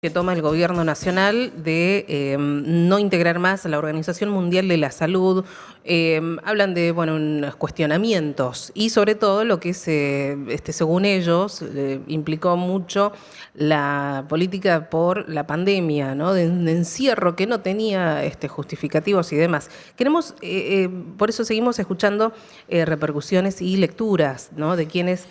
Que toma el gobierno nacional de no integrar más a la Organización Mundial de la Salud. Hablan de unos cuestionamientos y sobre todo lo que según ellos, implicó mucho la política por la pandemia, ¿no? De un encierro que no tenía justificativos y demás. Por eso seguimos escuchando repercusiones y lecturas, ¿no? De quienes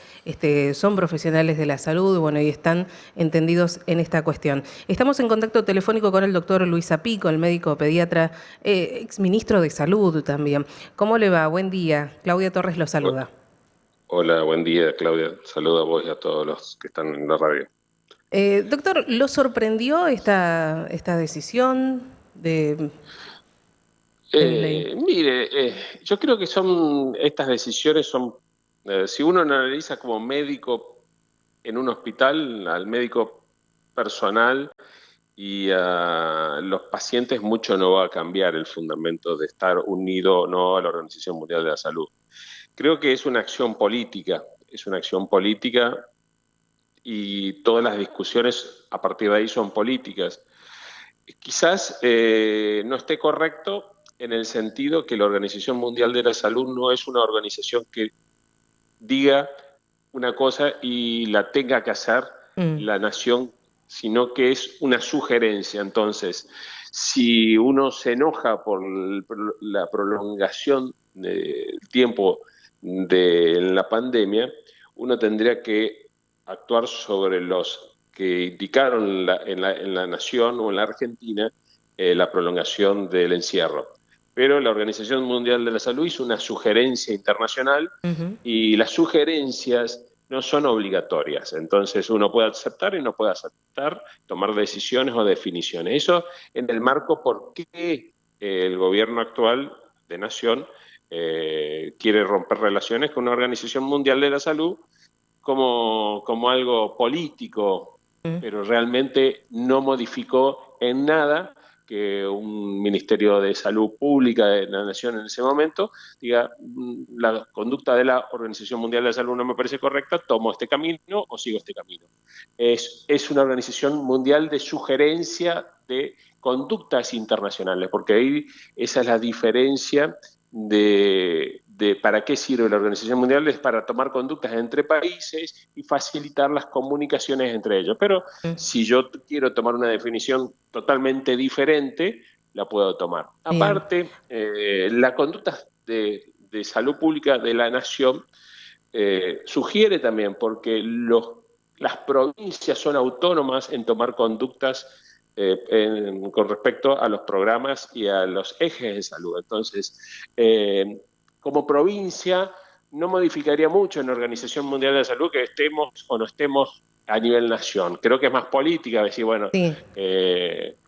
son profesionales de la salud, y están entendidos en esta cuestión. Estamos en contacto telefónico con el doctor Luis Apico, el médico pediatra, exministro de Salud también. ¿Cómo le va? Buen día. Claudia Torres lo Ho- saluda. Hola, buen día, Claudia. Saludo a vos y a todos los que están en la radio. Doctor, ¿lo sorprendió esta decisión de Milei? Mire, yo creo que estas decisiones son, si uno analiza como médico en un hospital, al médico personal y a los pacientes, mucho no va a cambiar el fundamento de estar unido o no a la Organización Mundial de la Salud. Creo que es una acción política y todas las discusiones a partir de ahí son políticas. Quizás no esté correcto en el sentido que la Organización Mundial de la Salud no es una organización que diga una cosa y la tenga que hacer Mm, la nación, sino que es una sugerencia. Entonces, si uno se enoja por la prolongación del tiempo de la pandemia, uno tendría que actuar sobre los que indicaron en la nación o en la Argentina la prolongación del encierro. Pero la Organización Mundial de la Salud hizo una sugerencia internacional ujú. y las sugerencias no son obligatorias. Entonces uno puede aceptar y no puede aceptar, tomar decisiones o definiciones. Eso en el marco por qué el gobierno actual de Nación quiere romper relaciones con una Organización Mundial de la Salud como algo político, Mm. pero realmente no modificó en nada que un Ministerio de Salud Pública de la Nación en ese momento diga, la conducta de la Organización Mundial de la Salud no me parece correcta, tomo este camino o sigo este camino. Es una organización mundial de sugerencia de conductas internacionales, porque ahí esa es la diferencia de para qué sirve la Organización Mundial, es para tomar conductas entre países y facilitar las comunicaciones entre ellos. Pero Mm. si yo quiero tomar una definición totalmente diferente, la puedo tomar. Bien. Aparte, la conducta de salud pública de la nación sugiere también, porque las provincias son autónomas en tomar conductas con respecto a los programas y a los ejes de salud. Entonces, como provincia, no modificaría mucho en la Organización Mundial de la Salud que estemos o no estemos a nivel nación. Creo que es más política, decir, bueno, Sí.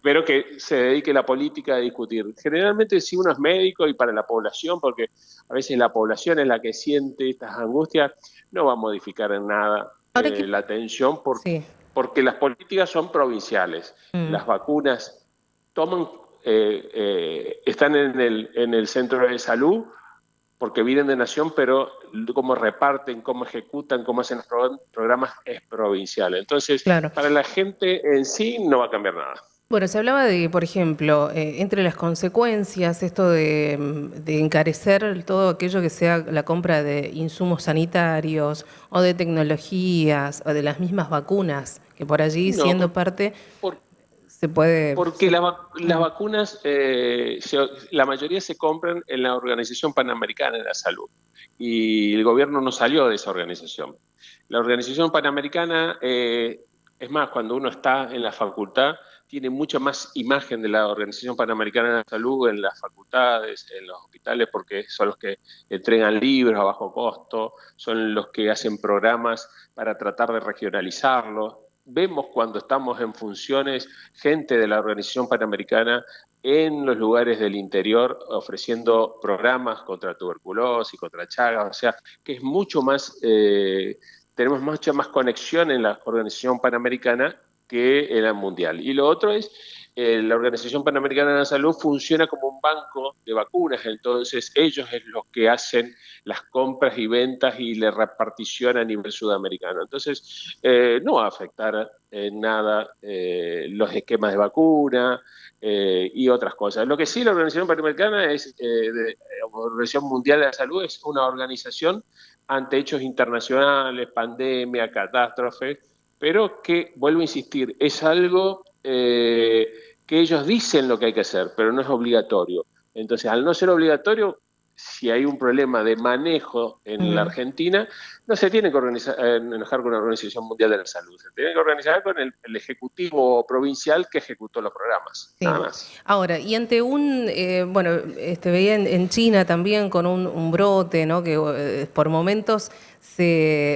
pero que se dedique la política a discutir. Generalmente si uno es médico y para la población, porque a veces la población es la que siente estas angustias, no va a modificar en nada Ahora que... la atención Sí. porque las políticas son provinciales. Mm. Las vacunas toman, están en el centro de salud porque vienen de nación, pero cómo reparten, cómo ejecutan, cómo hacen los programas es provincial. Entonces, Claro. para la gente en sí no va a cambiar nada. Bueno, se hablaba de, por ejemplo, entre las consecuencias, esto de encarecer todo aquello que sea la compra de insumos sanitarios o de tecnologías o de las mismas vacunas, que por allí, No, siendo parte, por, se puede... porque las vacunas, la mayoría se compran en la Organización Panamericana de la Salud y el gobierno no salió de esa organización. La Organización Panamericana, es más, cuando uno está en la facultad, tiene mucha más imagen de la Organización Panamericana de la Salud en las facultades, en los hospitales, porque son los que entregan libros a bajo costo, son los que hacen programas para tratar de regionalizarlos. Vemos cuando estamos en funciones gente de la Organización Panamericana en los lugares del interior ofreciendo programas contra tuberculosis, contra Chagas, o sea, que es mucho más, tenemos mucha más conexión en la Organización Panamericana que en la mundial. Y lo otro es la Organización Panamericana de la Salud funciona como un banco de vacunas, entonces ellos es los que hacen las compras y ventas y la repartición a nivel sudamericano. Entonces, no va a afectar en nada los esquemas de vacuna y otras cosas. Lo que sí la Organización Panamericana es, Organización Mundial de la Salud, es una organización ante hechos internacionales, pandemia, catástrofes, pero que, vuelvo a insistir, es algo que ellos dicen lo que hay que hacer, pero no es obligatorio. Entonces, al no ser obligatorio, si hay un problema de manejo en la Argentina, no se tiene que enojar con la Organización Mundial de la Salud, se tiene que organizar con el Ejecutivo Provincial que ejecutó los programas, nada Sí. más. Ahora, y ante bueno, veía en China también con un brote, ¿no? Que por momentos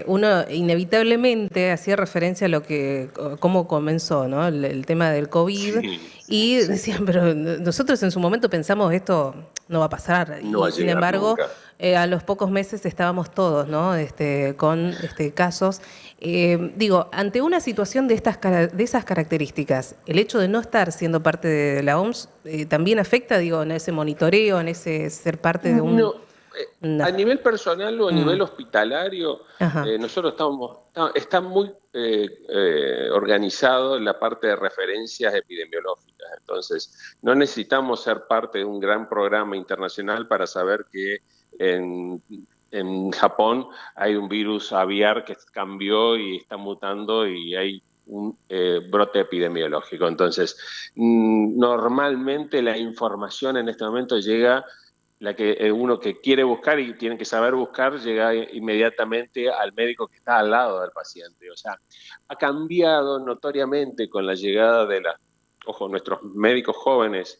uno inevitablemente hacía referencia a cómo comenzó, ¿no? El tema del COVID, Sí, sí, y sí. decían, pero nosotros en su momento pensamos esto no va a pasar, No va y a sin llegar embargo, nunca. a los pocos meses estábamos todos, ¿no? Con casos. Digo, ante una situación de esas características, el hecho de no estar siendo parte de la OMS también afecta, digo, en ese monitoreo, en ese ser parte de No, una... a nivel personal o a Mm, nivel hospitalario, ajá, nosotros está muy organizado la parte de referencias epidemiológicas. Entonces, no necesitamos ser parte de un gran programa internacional para saber que en, en Japón hay un virus aviar que cambió y está mutando y hay un brote epidemiológico. Entonces, normalmente la información en este momento llega la que uno que quiere buscar y tiene que saber buscar llega inmediatamente al médico que está al lado del paciente. O sea, ha cambiado notoriamente con la llegada de nuestros médicos jóvenes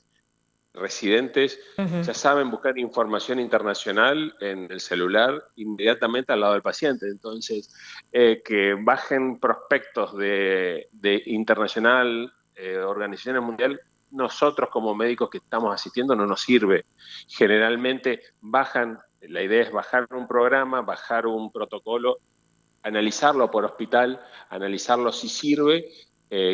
residentes ujú, ya saben buscar información internacional en el celular inmediatamente al lado del paciente. Entonces, que bajen prospectos de internacional, organizaciones mundial, nosotros como médicos que estamos asistiendo no nos sirve. Generalmente la idea es bajar un programa, bajar un protocolo, analizarlo por hospital, analizarlo si sirve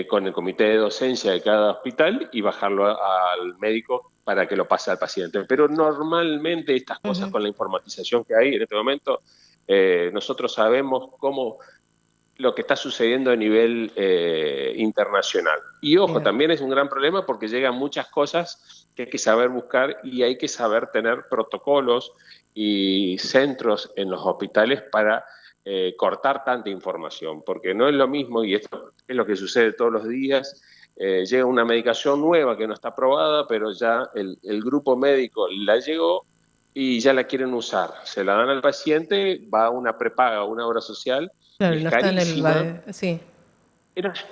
con el comité de docencia de cada hospital y bajarlo al médico para que lo pase al paciente. Pero normalmente estas cosas ujú, con la informatización que hay en este momento, nosotros sabemos cómo lo que está sucediendo a nivel internacional. Y ojo, bien, también es un gran problema porque llegan muchas cosas que hay que saber buscar y hay que saber tener protocolos y centros en los hospitales para cortar tanta información, porque no es lo mismo, y esto es lo que sucede todos los días, llega una medicación nueva que no está aprobada, pero ya el grupo médico la llegó y ya la quieren usar. Se la dan al paciente, va a una prepaga, una obra social, y claro, es no está en carísima. sí,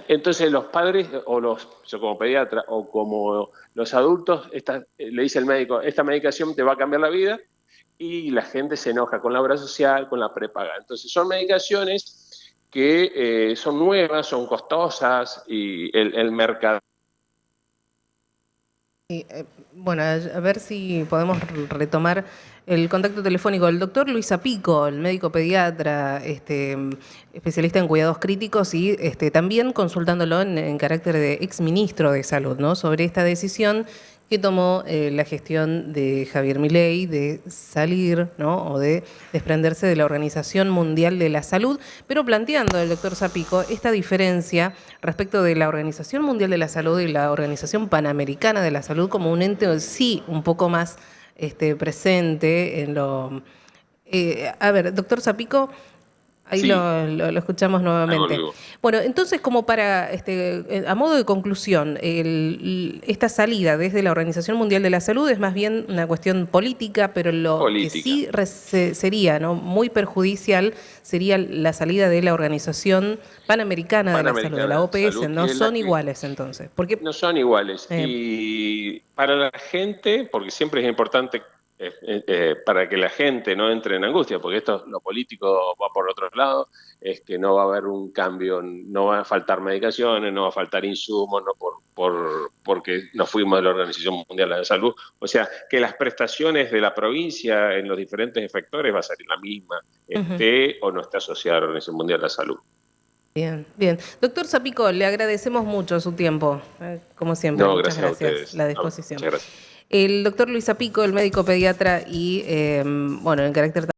Entonces los padres, yo como pediatra, o como los adultos, le dice el médico, esta medicación te va a cambiar la vida, y la gente se enoja con la obra social, con la prepaga. Entonces son medicaciones que son nuevas, son costosas, y el mercado... sí, bueno, a ver si podemos retomar el contacto telefónico del doctor Luis Apico, el médico pediatra, especialista en cuidados críticos y también consultándolo en carácter de exministro de Salud, ¿no? Sobre esta decisión que tomó la gestión de Javier Milei de salir, ¿no? O de desprenderse de la Organización Mundial de la Salud, pero planteando el doctor Zapico esta diferencia respecto de la Organización Mundial de la Salud y la Organización Panamericana de la Salud como un ente sí un poco más presente en lo... a ver, doctor Zapico, ahí Sí, lo escuchamos algo nuevamente. luego. Bueno, entonces como para, a modo de conclusión, esta salida desde la Organización Mundial de la Salud es más bien una cuestión política, pero lo que Política. sí sería, ¿no?, muy perjudicial sería la salida de la Organización Panamericana de la Salud, de Panamericana la de OPS, Salud, no que es la son que iguales entonces. Porque, no son iguales. eh, Y para la gente, porque siempre es importante para que la gente no entre en angustia, porque esto, lo político va por otro lado, es que no va a haber un cambio, no va a faltar medicaciones, no va a faltar insumos, no porque nos fuimos de la Organización Mundial de la Salud. O sea, que las prestaciones de la provincia en los diferentes efectores va a salir la misma, ujú. esté o no esté asociada a la Organización Mundial de la Salud. Bien, bien. Doctor Zapico, le agradecemos mucho su tiempo, como siempre. No, Muchas gracias a gracias, ustedes. la No, disposición. muchas gracias. El doctor Luis Zapico, el médico pediatra y, bueno, en carácter